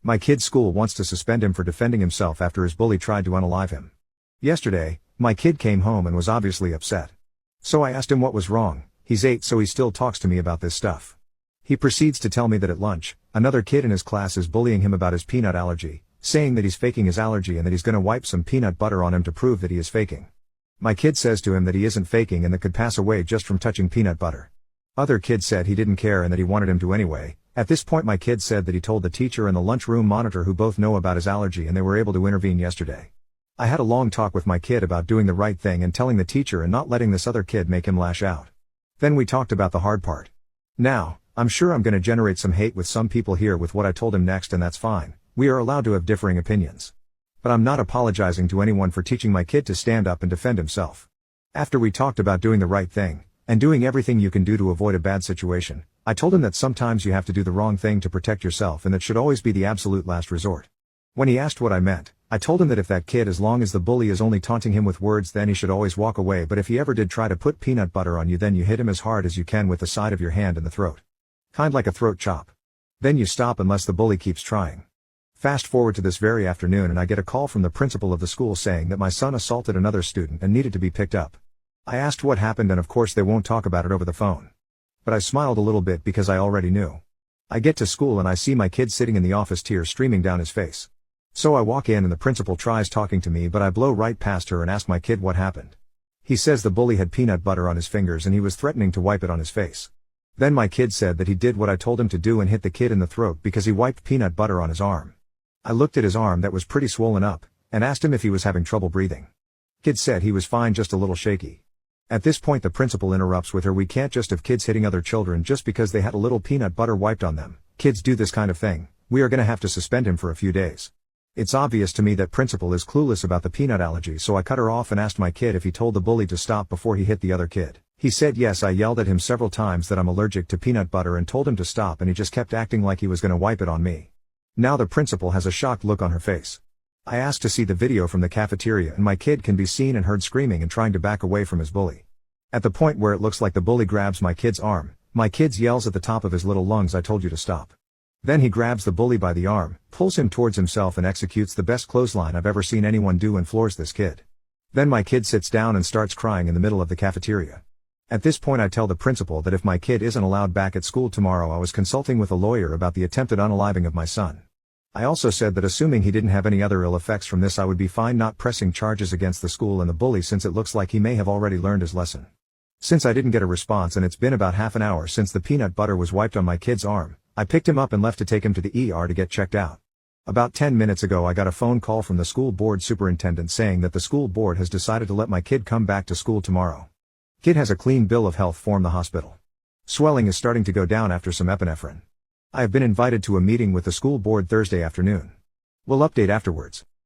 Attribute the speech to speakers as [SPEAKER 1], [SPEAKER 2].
[SPEAKER 1] My kid's school wants to suspend him for defending himself after his bully tried to unalive him. Yesterday, my kid came home and was obviously upset. So I asked him what was wrong. He's 8, so he still talks to me about this stuff. He proceeds to tell me that at lunch, another kid in his class is bullying him about his peanut allergy, saying that he's faking his allergy and that he's gonna wipe some peanut butter on him to prove that he is faking. My kid says to him that he isn't faking and that could pass away just from touching peanut butter. Other kids said he didn't care and that he wanted him to anyway. At this point my kid said that he told the teacher and the lunchroom monitor, who both know about his allergy, and they were able to intervene yesterday. I had a long talk with my kid about doing the right thing and telling the teacher and not letting this other kid make him lash out. Then we talked about the hard part. Now, I'm sure I'm gonna generate some hate with some people here with what I told him next, and that's fine. We are allowed to have differing opinions. But I'm not apologizing to anyone for teaching my kid to stand up and defend himself. After we talked about doing the right thing, and doing everything you can do to avoid a bad situation, I told him that sometimes you have to do the wrong thing to protect yourself, and that should always be the absolute last resort. When he asked what I meant, I told him that if that kid, as long as the bully is only taunting him with words, then he should always walk away, but if he ever did try to put peanut butter on you, then you hit him as hard as you can with the side of your hand in the throat. Kind like a throat chop. Then you stop unless the bully keeps trying. Fast forward to this very afternoon and I get a call from the principal of the school saying that my son assaulted another student and needed to be picked up. I asked what happened, and of course they won't talk about it over the phone. But I smiled a little bit because I already knew. I get to school and I see my kid sitting in the office, tears streaming down his face. So I walk in and the principal tries talking to me, but I blow right past her and ask my kid what happened. He says the bully had peanut butter on his fingers and he was threatening to wipe it on his face. Then my kid said that he did what I told him to do and hit the kid in the throat because he wiped peanut butter on his arm. I looked at his arm that was pretty swollen up, and asked him if he was having trouble breathing. Kid said he was fine, just a little shaky. At this point the principal interrupts with her, "We can't just have kids hitting other children just because they had a little peanut butter wiped on them. Kids do this kind of thing. We are gonna have to suspend him for a few days." It's obvious to me that principal is clueless about the peanut allergy, so I cut her off and asked my kid if he told the bully to stop before he hit the other kid. He said yes. I yelled at him several times that I'm allergic to peanut butter and told him to stop, and he just kept acting like he was gonna wipe it on me. Now the principal has a shocked look on her face. I asked to see the video from the cafeteria, and my kid can be seen and heard screaming and trying to back away from his bully. At the point where it looks like the bully grabs my kid's arm, my kid yells at the top of his little lungs, "I told you to stop." Then he grabs the bully by the arm, pulls him towards himself and executes the best clothesline I've ever seen anyone do and floors this kid. Then my kid sits down and starts crying in the middle of the cafeteria. At this point I tell the principal that if my kid isn't allowed back at school tomorrow, I was consulting with a lawyer about the attempted unaliving of my son. I also said that assuming he didn't have any other ill effects from this, I would be fine not pressing charges against the school and the bully, since it looks like he may have already learned his lesson. Since I didn't get a response and it's been about half an hour since the peanut butter was wiped on my kid's arm, I picked him up and left to take him to the ER to get checked out. About 10 minutes ago I got a phone call from the school board superintendent saying that the school board has decided to let my kid come back to school tomorrow. Kid has a clean bill of health from the hospital. Swelling is starting to go down after some epinephrine. I have been invited to a meeting with the school board Thursday afternoon. We'll update afterwards.